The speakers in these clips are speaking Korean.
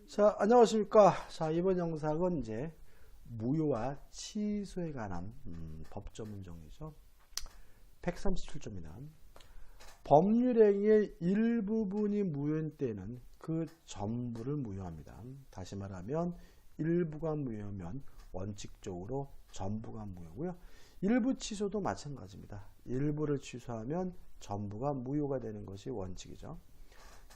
자, 안녕하십니까. 자, 이번 영상은 이제 무효와 취소에 관한 법조 문정이죠. 137조입니다. 법률행위의 일부분이 무효인 때는 그 전부를 무효합니다. 다시 말하면 일부가 무효면 원칙적으로 전부가 무효고요. 일부 취소도 마찬가지입니다. 일부를 취소하면 전부가 무효가 되는 것이 원칙이죠.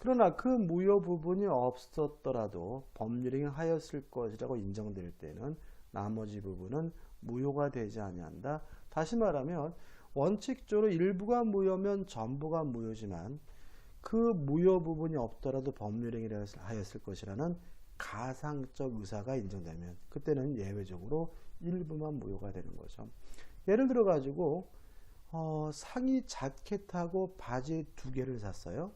그러나 그 무효 부분이 없었더라도 법률행위 하였을 것이라고 인정될 때는 나머지 부분은 무효가 되지 아니한다. 다시 말하면 원칙적으로 일부가 무효면 전부가 무효지만 그 무효 부분이 없더라도 법률행위를 하였을 것이라는 가상적 의사가 인정되면 그때는 예외적으로 일부만 무효가 되는 거죠. 예를 들어 가지고 상의 자켓하고 바지 두 개를 샀어요.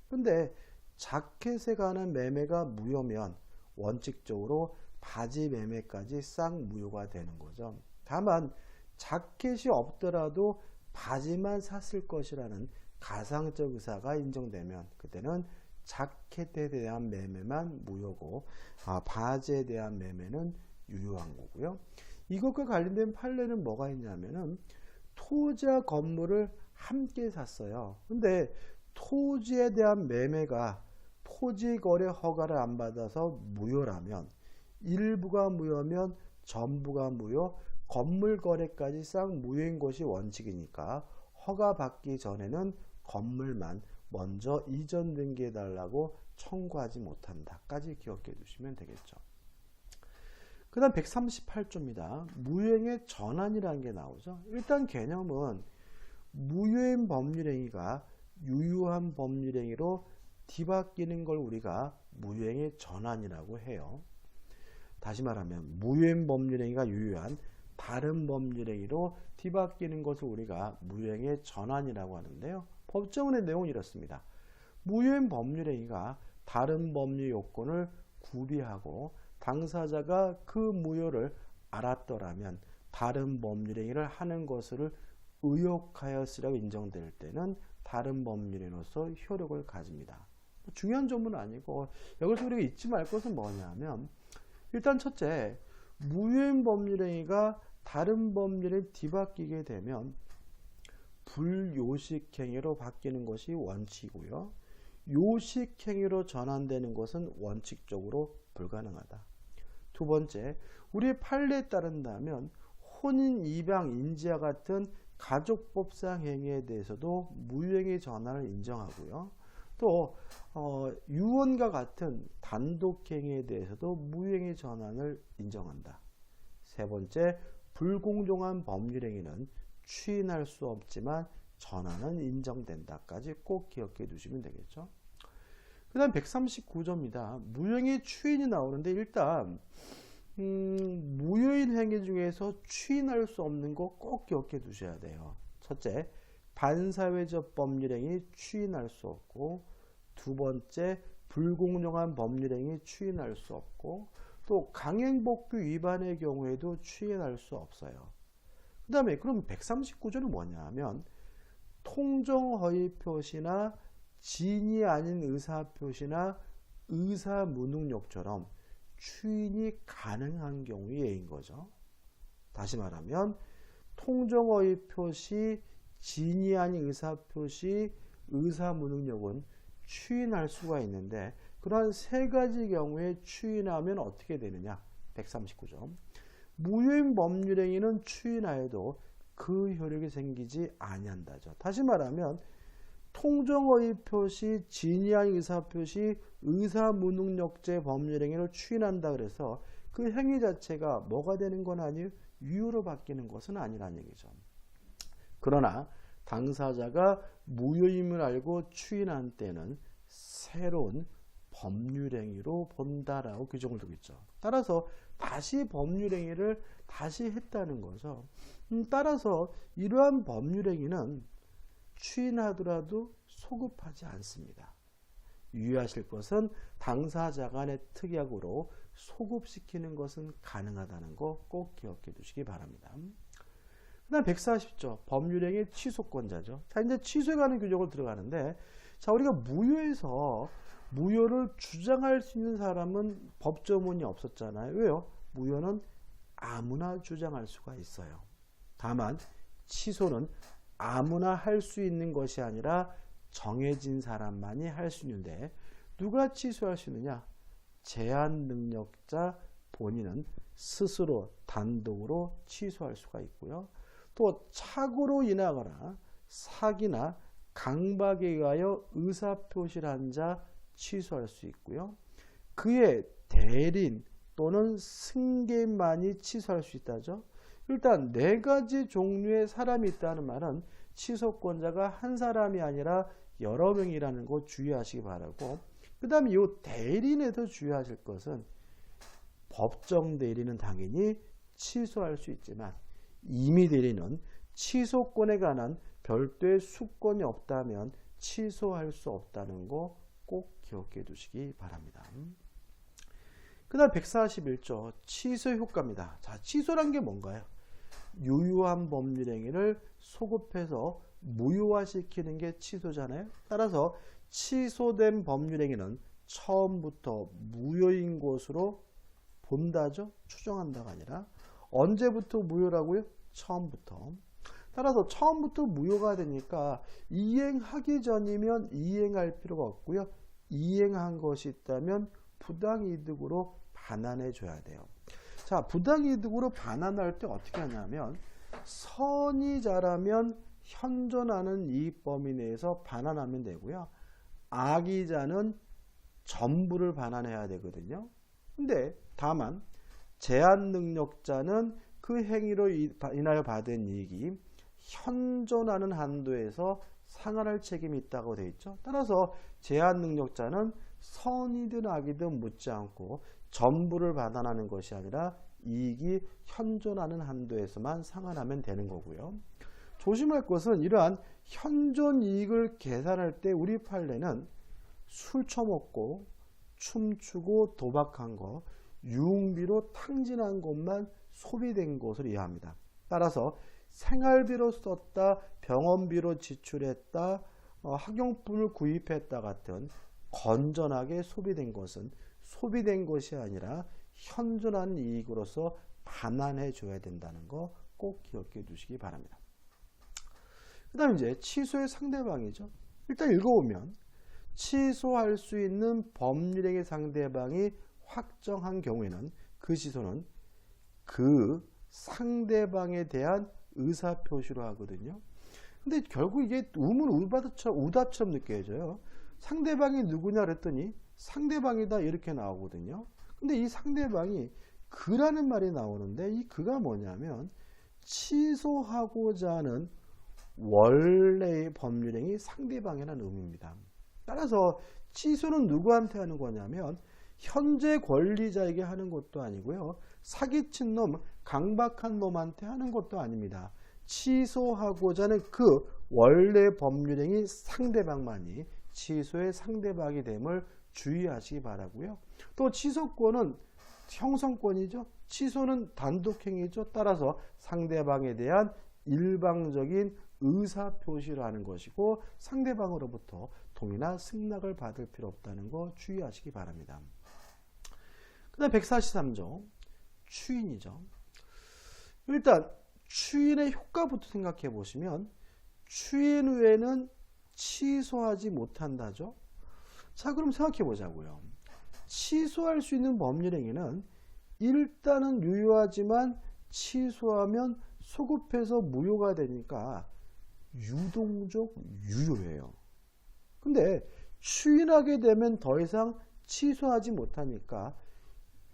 근데 자켓에 관한 매매가 무효면 원칙적으로 바지 매매까지 싹 무효가 되는 거죠. 다만 자켓이 없더라도 바지만 샀을 것이라는 가상적 의사가 인정되면 그때는 자켓에 대한 매매만 무효고 바지에 대한 매매는 유효한 거고요. 이것과 관련된 판례는 뭐가 있냐면은 토지와 건물을 함께 샀어요. 근데 토지에 대한 매매가 토지거래 허가를 안 받아서 무효라면 일부가 무효면 전부가 무효, 건물 거래까지 싹 무효인 것이 원칙이니까 허가 받기 전에는 건물만 먼저 이전 등기해달라고 청구하지 못한다까지 기억해 두시면 되겠죠. 그 다음 138조입니다. 무효행위의 전환이라는 게 나오죠. 일단 개념은 무효인 법률행위가 유효한 법률행위로 뒤바뀌는 걸 우리가 무효행위 전환이라고 해요. 다시 말하면 무효인 법률행위가 유효한 다른 법률행위로 뒤바뀌는 것을 우리가 무효행위 전환이라고 하는데요. 법정의 내용은 이렇습니다. 무효인 법률행위가 다른 법률 요건을 구비하고 당사자가 그 무효를 알았더라면 다른 법률행위를 하는 것을 의혹하였으라고 인정될 때는 다른 법률행위로서 효력을 가집니다. 중요한 점은 아니고 여기서 우리가 잊지 말 것은 뭐냐면 일단 첫째, 무효인 법률행위가 다른 법률에 뒤바뀌게 되면 불요식행위로 바뀌는 것이 원칙이고요. 요식행위로 전환되는 것은 원칙적으로 불가능하다. 두 번째, 우리의 판례에 따른다면 혼인, 입양, 인지와 같은 가족법상 행위에 대해서도 무효행위 전환을 인정하고요. 또 유언과 같은 단독행위에 대해서도 무효행위 전환을 인정한다. 세 번째, 불공정한 법률행위는 추인할 수 없지만 전환은 인정된다까지 꼭 기억해 두시면 되겠죠. 그 다음 139조입니다. 무효행위 추인이 나오는데 일단 무효인 행위 중에서 추인할 수 없는 거 꼭 기억해 두셔야 돼요. 첫째, 반사회적 법률행위 추인할 수 없고, 두 번째, 불공정한 법률행위 추인할 수 없고, 또 강행법규 위반의 경우에도 추인할 수 없어요. 그 다음에 그럼 139조는 뭐냐 하면 통정허위 표시나 진이 아닌 의사표시나 의사무능력처럼 추인이 가능한 경우의 예인 거죠. 다시 말하면 통정허위 표시, 진이 아닌 의사표시, 의사무능력은 추인할 수가 있는데 그러한 세 가지 경우에 추인하면 어떻게 되느냐? 139조. 무효인 법률행위는 추인하여도 그 효력이 생기지 아니한다죠. 다시 말하면 통정허위 표시, 진이 아닌 의사표시, 의사무능력죄 법률행위를 추인한다 그래서 그 행위 자체가 뭐가 되는 건 아니에요? 유효로 바뀌는 것은 아니라는 얘기죠. 그러나 당사자가 무효임을 알고 추인한 때는 새로운 법률행위로 본다라고 규정을 두고 있죠. 따라서 다시 법률행위를 다시 했다는 거죠. 따라서 이러한 법률행위는 추인하더라도 소급하지 않습니다. 유의하실 것은 당사자 간의 특약으로 소급시키는 것은 가능하다는 거 꼭 기억해 두시기 바랍니다. 그 다음 140조 법률행위 취소권자죠. 자, 이제 취소에 관한 규정을 들어가는데 자, 우리가 무효에서 무효를 주장할 수 있는 사람은 법조문이 없었잖아요. 왜요? 무효는 아무나 주장할 수가 있어요. 다만 취소는 아무나 할 수 있는 것이 아니라 정해진 사람만이 할 수 있는데 누가 취소할 수 있느냐? 제한 능력자 본인은 스스로 단독으로 취소할 수가 있고요. 또 착오로 인하거나 사기나 강박에 의하여 의사표시를 한 자 취소할 수 있고요. 그의 대리인 또는 승계인만이 취소할 수 있다죠. 일단 네 가지 종류의 사람이 있다는 말은 취소권자가 한 사람이 아니라 여러 명이라는 거 주의하시기 바라고, 그 다음에 이 대리인에서 주의하실 것은 법정 대리는 당연히 취소할 수 있지만 임의 대리는 취소권에 관한 별도의 수권이 없다면 취소할 수 없다는 거 꼭 기억해 두시기 바랍니다. 그 다음 141조 취소 효과입니다. 자, 취소란 게 뭔가요? 유효한 법률행위를 소급해서 무효화시키는 게 취소잖아요. 따라서 취소된 법률행위는 처음부터 무효인 것으로 본다죠. 추정한다가 아니라 언제부터 무효라고요? 처음부터. 따라서 처음부터 무효가 되니까 이행하기 전이면 이행할 필요가 없고요. 이행한 것이 있다면 부당이득으로 반환해 줘야 돼요. 자, 부당이득으로 반환할 때 어떻게 하냐면 선의자라면 현존하는 이익 범위 내에서 반환하면 되고요. 악의자는 전부를 반환해야 되거든요. 근데 다만 제한 능력자는 그 행위로 인하여 받은 이익이 현존하는 한도에서 상환할 책임이 있다고 되어 있죠. 따라서 제한 능력자는 선이든 악이든 묻지 않고 전부를 반환하는 것이 아니라 이익이 현존하는 한도에서만 상환하면 되는 거고요. 조심할 것은 이러한 현존 이익을 계산할 때 우리 판례는 술 처먹고 춤추고 도박한 거, 유흥비로 탕진한 것만 소비된 것으로 이해합니다. 따라서 생활비로 썼다, 병원비로 지출했다, 학용품을 구입했다 같은 건전하게 소비된 것은 소비된 것이 아니라 현존한 이익으로서 반환해 줘야 된다는 거 꼭 기억해 두시기 바랍니다. 그 다음 이제 취소의 상대방이죠. 일단 읽어보면 취소할 수 있는 법률행위 상대방이 확정한 경우에는 그 취소는 그 상대방에 대한 의사표시로 하거든요. 근데 결국 이게 우답처럼 느껴져요. 상대방이 누구냐 그랬더니 상대방이다 이렇게 나오거든요. 근데 이 상대방이 그라는 말이 나오는데 이 그가 뭐냐면 취소하고자 하는 원래의 법률행위 상대방이라는 의미입니다. 따라서 취소는 누구한테 하는 거냐면 현재 권리자에게 하는 것도 아니고요. 사기친 놈, 강박한 놈한테 하는 것도 아닙니다. 취소하고자 하는 그 원래 법률행위 상대방만이 취소의 상대방이 됨을 주의하시기 바라고요. 또 취소권은 형성권이죠. 취소는 단독행위죠. 따라서 상대방에 대한 일방적인 의사표시를 하는 것이고 상대방으로부터 동의나 승낙을 받을 필요 없다는 거 주의하시기 바랍니다. 그 다음 143조 추인이죠. 일단 추인의 효과부터 생각해 보시면 추인 후에는 취소하지 못한다죠. 자, 그럼 생각해 보자고요. 취소할 수 있는 법률행위는 일단은 유효하지만 취소하면 소급해서 무효가 되니까 유동적 유효예요. 근데 추인하게 되면 더 이상 취소하지 못하니까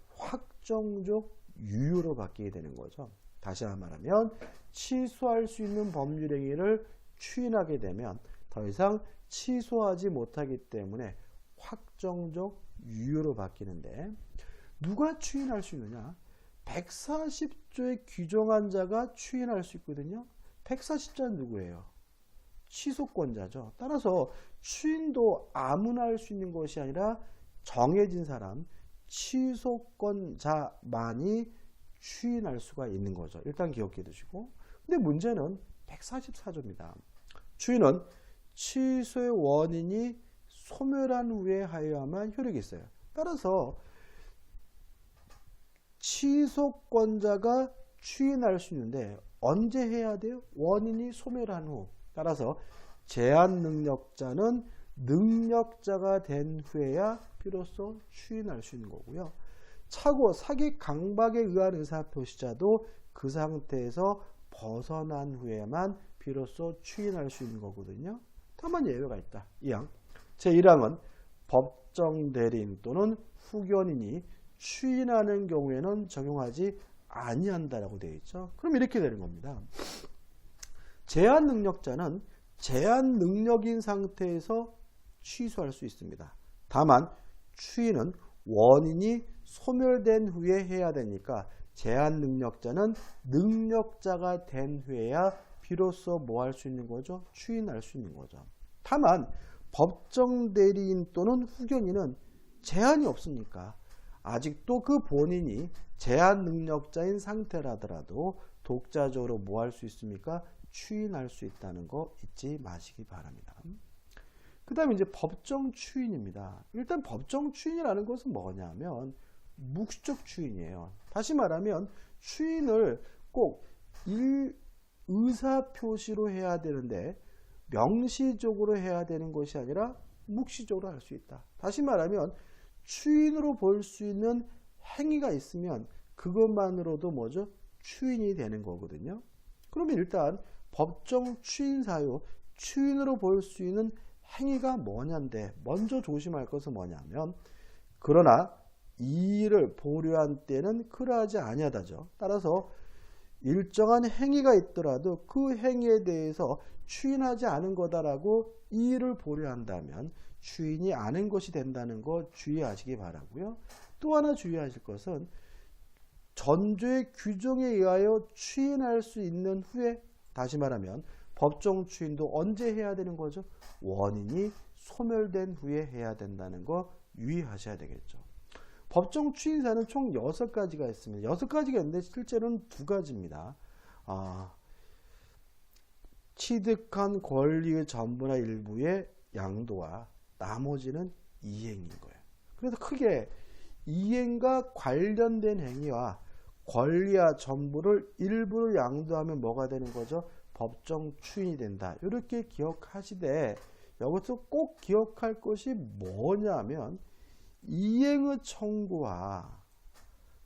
확정적 유효로 바뀌게 되는 거죠. 다시 한번 말하면 취소할 수 있는 법률행위를 추인하게 되면 더 이상 취소하지 못하기 때문에 확정적 유효로 바뀌는데 누가 추인할 수 있느냐? 140조에 규정한 자가 추인할 수 있거든요. 140자는 누구예요? 취소권자죠. 따라서 추인도 아무나 할 수 있는 것이 아니라 정해진 사람, 취소권자만이 추인할 수가 있는 거죠. 일단 기억해 두시고. 근데 문제는 144조입니다. 추인은 취소의 원인이 소멸한 후에 하여야만 효력이 있어요. 따라서 취소권자가 추인할 수 있는데 언제 해야 돼요? 원인이 소멸한 후. 따라서 제한 능력자는 능력자가 된 후에야 비로소 추인할 수 있는 거고요. 차고 사기 강박에 의한 의사표시자도 그 상태에서 벗어난 후에만 비로소 추인할 수 있는 거거든요. 다만 예외가 있다. 2항. 제1항은 법정 대리인 또는 후견인이 추인하는 경우에는 적용하지 아니한다라고 되어 있죠. 그럼 이렇게 되는 겁니다. 제한 능력자는 제한 능력인 상태에서 취소할 수 있습니다. 다만 추인은 원인이 소멸된 후에 해야 되니까 제한 능력자는 능력자가 된 후에야 비로소 뭐 할 수 있는 거죠? 추인할 수 있는 거죠. 다만 법정 대리인 또는 후견인은 제한이 없으니까 아직도 그 본인이 제한 능력자인 상태라더라도 독자적으로 뭐 할 수 있습니까? 추인할 수 있다는 거 잊지 마시기 바랍니다. 그 다음에 이제 법정 추인입니다. 일단 법정 추인이라는 것은 뭐냐면 묵시적 추인이에요. 다시 말하면 추인을 꼭 의사표시로 해야 되는데 명시적으로 해야 되는 것이 아니라 묵시적으로 할 수 있다. 다시 말하면 추인으로 볼 수 있는 행위가 있으면 그것만으로도 뭐죠? 추인이 되는 거거든요. 그러면 일단 법정 추인 사유, 추인으로 볼 수 있는 행위가 뭐냐인데 먼저 조심할 것은 뭐냐면 그러나 이의를 보류한 때는 그러하지 아니하다죠. 따라서 일정한 행위가 있더라도 그 행위에 대해서 추인하지 않은 거다라고 이의를 보류한다면 추인이 아닌 것이 된다는 거 주의하시기 바라고요. 또 하나 주의하실 것은 전조의 규정에 의하여 추인할 수 있는 후에 다시 말하면 법정 추인도 언제 해야 되는 거죠? 원인이 소멸된 후에 해야 된다는 거 유의하셔야 되겠죠. 법정 추인사는 총 6가지가 있습니다. 6가지가 있는데 실제로는 2가지입니다. 취득한 권리의 전부나 일부의 양도와 나머지는 이행인 거예요. 그래서 크게 이행과 관련된 행위와 권리와 전부를 일부를 양도하면 뭐가 되는 거죠? 법정 추인이 된다. 이렇게 기억하시되 여기서 꼭 기억할 것이 뭐냐면 이행의 청구와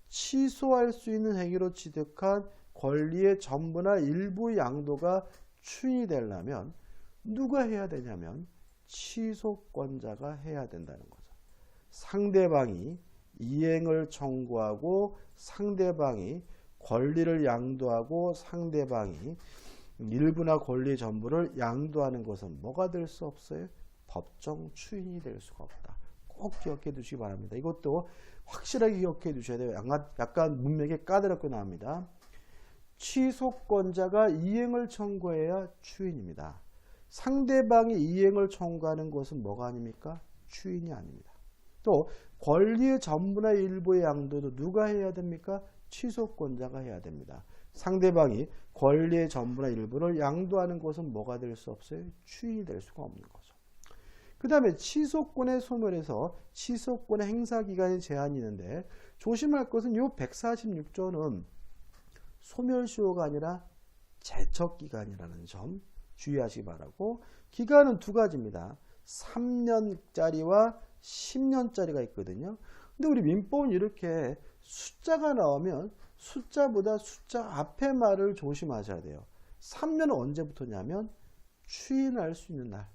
취소할 수 있는 행위로 취득한 권리의 전부나 일부 양도가 추인이 되려면 누가 해야 되냐면 취소권자가 해야 된다는 거죠. 상대방이 이행을 청구하고 상대방이 권리를 양도하고 상대방이 일부나 권리 전부를 양도하는 것은 뭐가 될 수 없어요? 법정 추인이 될 수가 없다. 꼭 기억해 두시기 바랍니다. 이것도 확실하게 기억해 두셔야 돼요. 약간 문맥에 까다롭게 나옵니다. 취소권자가 이행을 청구해야 추인입니다. 상대방이 이행을 청구하는 것은 뭐가 아닙니까? 추인이 아닙니다. 또 권리의 전부나 일부의 양도도 누가 해야 됩니까? 취소권자가 해야 됩니다. 상대방이 권리의 전부나 일부를 양도하는 것은 뭐가 될 수 없어요? 추인이 될 수가 없는 거죠. 그 다음에 취소권의 소멸에서 취소권의 행사기간의 제한이 있는데 조심할 것은 이 146조는 소멸시효가 아니라 제척기간이라는 점 주의하시기 바라고, 기간은 2가지입니다. 3년짜리와 10년짜리가 있거든요. 근데 우리 민법은 이렇게 숫자가 나오면 숫자보다 숫자 앞에 말을 조심하셔야 돼요. 3년은 언제부터냐면 추인할 수 있는 날.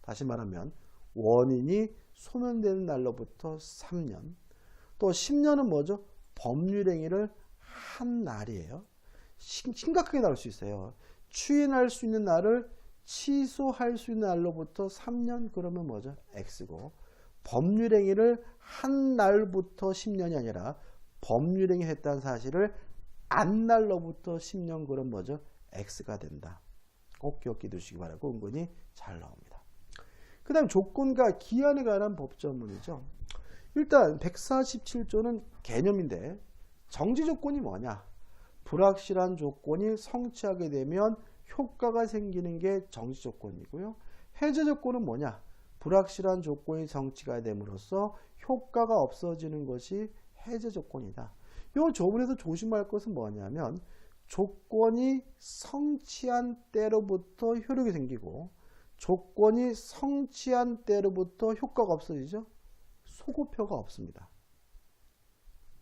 다시 말하면 원인이 소멸되는 날로부터 3년. 또 10년은 뭐죠? 법률행위를 한 날이에요. 심각하게 나올 수 있어요. 추인할 수 있는 날을 취소할 수 있는 날로부터 3년 그러면 뭐죠? X고, 법률행위를 한 날부터 10년이 아니라 법률행위 했다는 사실을 안 날로부터 10년 그럼 뭐죠? X가 된다. 꼭 기억해 두시기 바라고 은근히 잘 나옵니다. 그 다음 조건과 기한에 관한 법조문이죠. 일단 147조는 개념인데 정지 조건이 뭐냐? 불확실한 조건이 성취하게 되면 효과가 생기는 게 정지 조건이고요. 해제 조건은 뭐냐? 불확실한 조건이 성취가 됨으로써 효과가 없어지는 것이 해제 조건이다. 이 조문에서 조심할 것은 뭐냐면 조건이 성취한 때로부터 효력이 생기고 조건이 성취한 때로부터 효과가 없어지죠. 소급효가 없습니다.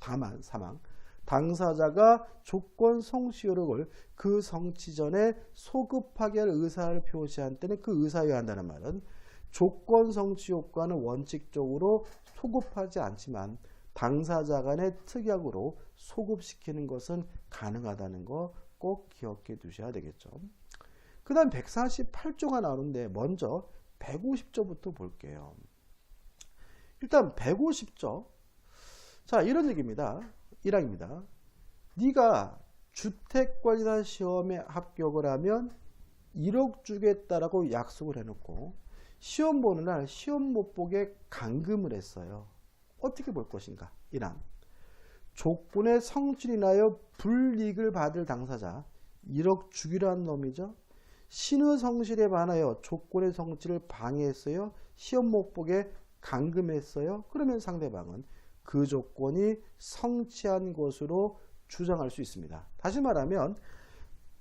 다만 사망 당사자가 조건 성취 효력을 그 성취 전에 소급하게 할 의사를 표시한 때는 그 의사여야 한다는 말은 조건 성취 효과는 원칙적으로 소급하지 않지만 당사자 간의 특약으로 소급시키는 것은 가능하다는 거 꼭 기억해 두셔야 되겠죠. 그 다음 148조가 나오는데 먼저 150조부터 볼게요. 일단 150조. 자, 이런 얘기입니다. 1항입니다. 네가 주택관리사 시험에 합격을 하면 1억 주겠다라고 약속을 해놓고 시험 보는 날 시험 못 보게 감금을 했어요. 어떻게 볼 것인가? 1항. 조건의 성취를 인하여 불이익을 받을 당사자 1억 주기라는 놈이죠. 신의 성실에 반하여 조건의 성취를 방해했어요. 시험 못 보게 감금했어요. 그러면 상대방은 그 조건이 성취한 것으로 주장할 수 있습니다. 다시 말하면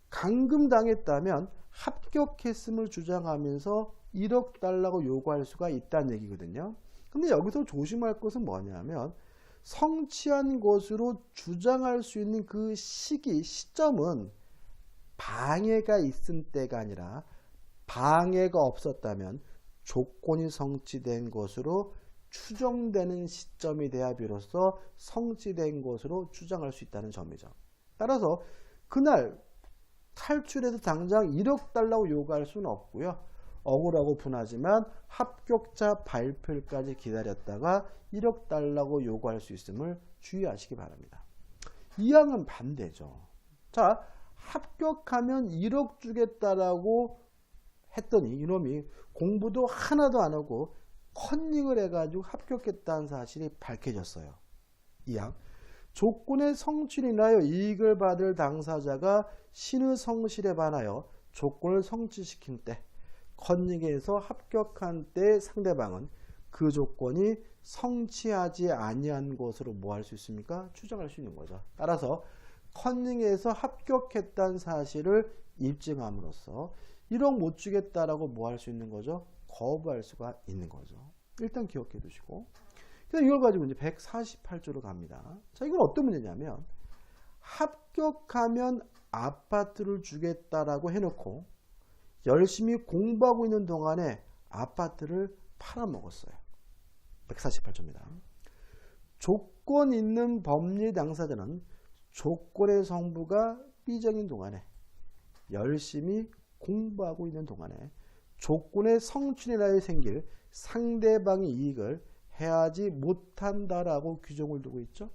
감금당했다면 합격했음을 주장하면서 1억 달라고 요구할 수가 있다는 얘기거든요. 근데 여기서 조심할 것은 뭐냐면 성취한 것으로 주장할 수 있는 그 시점은 방해가 있은 때가 아니라 방해가 없었다면 조건이 성취된 것으로 추정되는 시점이 돼야 비로소 성취된 것으로 주장할 수 있다는 점이죠. 따라서 그날 탈출해서 당장 1억 달라고 요구할 수는 없고요. 억울하고 분하지만 합격자 발표까지 기다렸다가 1억 달라고 요구할 수 있음을 주의하시기 바랍니다. 2항은 반대죠. 자, 합격하면 1억 주겠다라고 했더니 이놈이 공부도 하나도 안 하고 컨닝을 해가지고 합격했다는 사실이 밝혀졌어요. 2항. 조건의 성취를 인하여 이익을 받을 당사자가 신의 성실에 반하여 조건을 성취시킨 때 컨닝에서 합격한 때 상대방은 그 조건이 성취하지 아니한 것으로 뭐 할 수 있습니까? 추정할 수 있는 거죠. 따라서 컨닝에서 합격했다는 사실을 입증함으로써 1억 못 주겠다라고 뭐 할 수 있는 거죠? 거부할 수가 있는 거죠. 일단 기억해 두시고. 그래서 이걸 가지고 이제 148조로 갑니다. 자, 이건 어떤 문제냐면 합격하면 아파트를 주겠다라고 해놓고 열심히 공부하고 있는 동안에 아파트를 팔아먹었어요. 148조입니다. 조건 있는 법리 당사자는 조건의 성부가 삐정인 동안에 열심히 공부하고 있는 동안에 조건의 성취에 인하여 생길 상대방의 이익을 해하지 못한다라고 규정을 두고 있죠.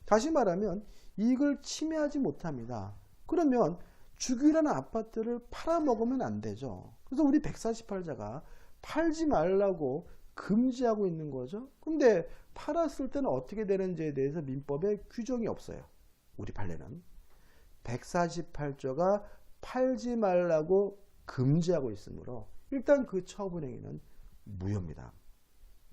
다시 말하면 이익을 침해하지 못합니다. 그러면 주기라는 아파트를 팔아먹으면 안 되죠. 그래서 우리 148자가 팔지 말라고 금지하고 있는 거죠. 근데 팔았을 때는 어떻게 되는지에 대해서 민법에 규정이 없어요. 우리 판례는 148조가 팔지 말라고 금지하고 있으므로 일단 그 처분행위는 무효입니다.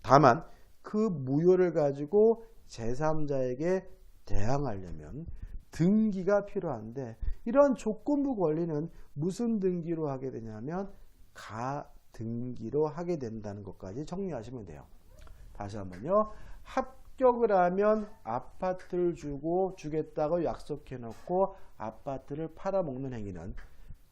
다만 그 무효를 가지고 제3자에게 대항하려면 등기가 필요한데 이러한 조건부 권리는 무슨 등기로 하게 되냐면 가등기로 하게 된다는 것까지 정리하시면 돼요. 다시 한번요. 합격을 하면 아파트를 주겠다고 약속해 놓고 아파트를 팔아먹는 행위는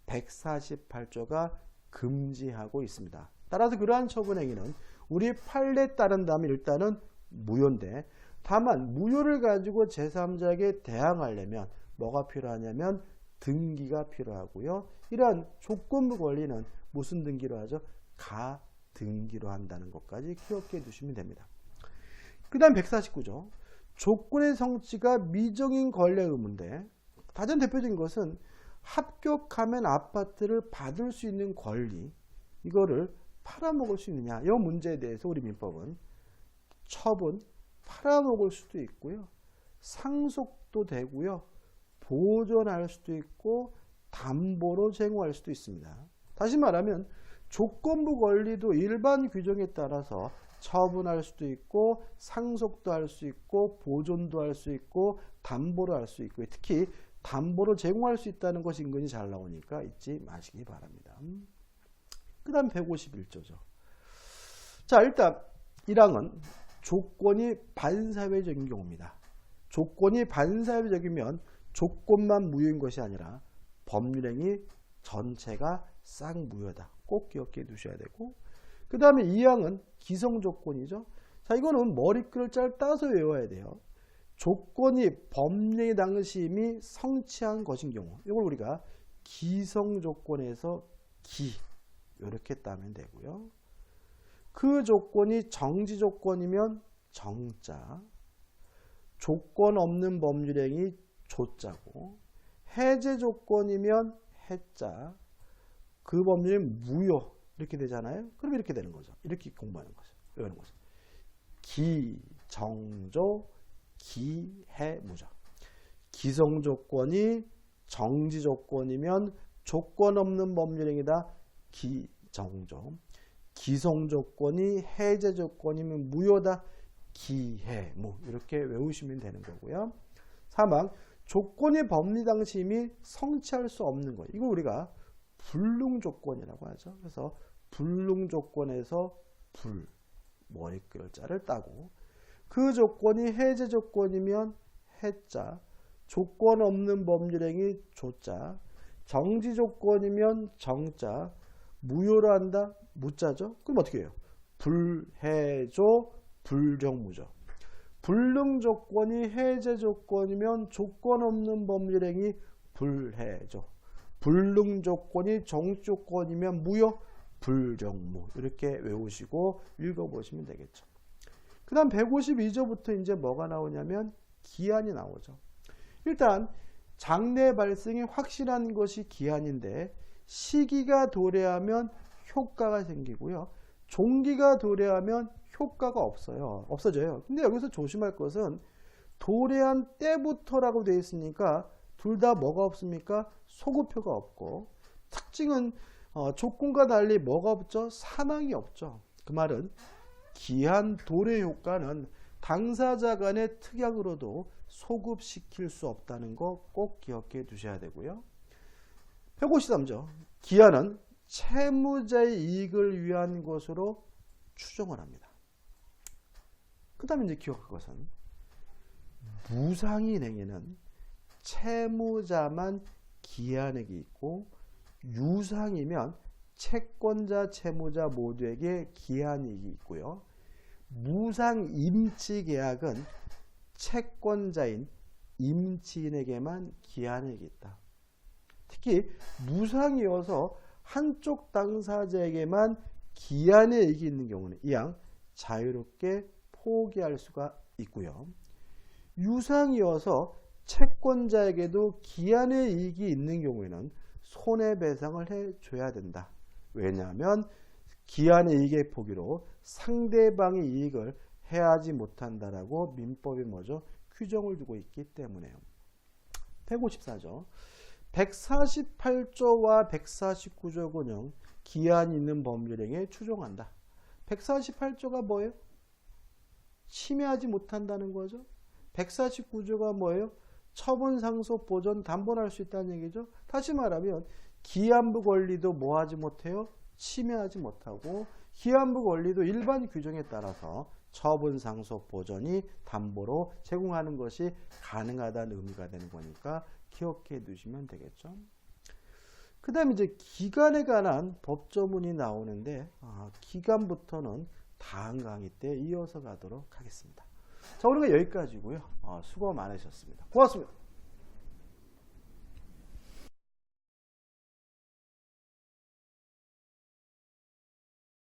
148조가 금지하고 있습니다. 따라서 그러한 처분 행위는 우리 판례에 따른다면 일단은 무효인데 다만 무효를 가지고 제3자에게 대항하려면 뭐가 필요하냐면 등기가 필요하고요. 이러한 조건부 권리는 무슨 등기로 하죠? 가등기로 한다는 것까지 기억해 두시면 됩니다. 그 다음 149조. 조건의 성취가 미정인 권리 의무인데 가장 대표적인 것은 합격하면 아파트를 받을 수 있는 권리, 이거를 팔아먹을 수 있느냐, 이 문제에 대해서 우리 민법은 처분, 팔아먹을 수도 있고요, 상속도 되고요, 보존할 수도 있고 담보로 제공할 수도 있습니다. 다시 말하면 조건부 권리도 일반 규정에 따라서 처분할 수도 있고 상속도 할 수 있고 보존도 할 수 있고 담보로 할 수 있고 특히 담보로 제공할 수 있다는 것이 은근히 잘 나오니까 잊지 마시기 바랍니다. 그 다음 151조죠. 자, 일단 1항은 조건이 반사회적인 경우입니다. 조건이 반사회적이면 조건만 무효인 것이 아니라 법률행위 전체가 쌍무효다. 꼭 기억해 두셔야 되고, 그 다음에 2항은 기성조건이죠. 자, 이거는 머리글을 잘 따서 외워야 돼요. 조건이 법률행위 당시 이미 성취한 것인 경우, 이걸 우리가 기성조건에서 기 이렇게 따면 되고요. 그 조건이 정지조건이면 정자, 조건 없는 법률행위 조자고, 해제조건이면 해자, 그 법률이 무효 이렇게 되잖아요. 그럼 이렇게 되는 거죠. 이렇게 공부하는 거죠. 외우는 거죠. 기정조 기해무죠. 기성조건이 정지조건이면 조건 없는 법률행위다. 기정조. 기성조건이 해제조건이면 무효다. 기해무. 이렇게 외우시면 되는 거고요. 3항 조건이 법리 당시 이미 성취할 수 없는 것. 이거 우리가 불능조건이라고 하죠. 그래서 불능조건에서 불, 머리글자를 따고, 그 조건이 해제조건이면 해자, 조건 없는 법률행위 조자, 정지조건이면 정자, 무효로 한다 무자죠. 그럼 어떻게 해요? 불해조 불정무죠. 불능조건이 해제조건이면 조건 없는 법률행위 불해조, 불능조건이 정지조건이면 무효 불정무. 이렇게 외우시고 읽어보시면 되겠죠. 그 다음 152조부터 이제 뭐가 나오냐면 기한이 나오죠. 일단 장래 발생이 확실한 것이 기한인데, 시기가 도래하면 효과가 생기고요. 종기가 도래하면 효과가 없어져요. 근데 여기서 조심할 것은 도래한 때부터라고 되어 있으니까 둘 다 뭐가 없습니까? 소급표가 없고, 특징은 조건과 달리 뭐가 없죠? 사망이 없죠. 그 말은 기한 도래 효과는 당사자 간의 특약으로도 소급시킬 수 없다는 거 꼭 기억해 두셔야 되고요. 153조. 기한은 채무자의 이익을 위한 것으로 추정을 합니다. 그 다음에 이제 기억할 것은 무상인 행위는 채무자만 기한액이 있고, 유상이면 채권자, 채무자 모두에게 기한이익이 있고요. 무상 임치 계약은 채권자인 임치인에게만 기한이익이 있다. 특히 무상이어서 한쪽 당사자에게만 기한의 이익이 있는 경우는 이항 자유롭게 포기할 수가 있고요. 유상이어서 채권자에게도 기한의 이익이 있는 경우에는 손해배상을 해줘야 된다. 왜냐하면 기한의 이익의 포기로 상대방의 이익을 해하지 못한다라고 민법이 뭐죠? 규정을 두고 있기 때문에요. 154조. 148조와 149조군요. 기한이 있는 법률행위에 추정한다. 148조가 뭐예요? 침해하지 못한다는 거죠. 149조가 뭐예요? 처분, 상속, 보존, 담보할 수 있다는 얘기죠. 다시 말하면 기한부 권리도 뭐하지 못해요? 침해하지 못하고, 기한부 권리도 일반 규정에 따라서 처분, 상속, 보존이 담보로 제공하는 것이 가능하다는 의미가 되는 거니까 기억해 두시면 되겠죠. 그 다음에 이제 기간에 관한 법조문이 나오는데, 기간부터는 다음 강의 때 이어서 가도록 하겠습니다. 자, 오늘은 여기까지고요. 수고 많으셨습니다. 고맙습니다.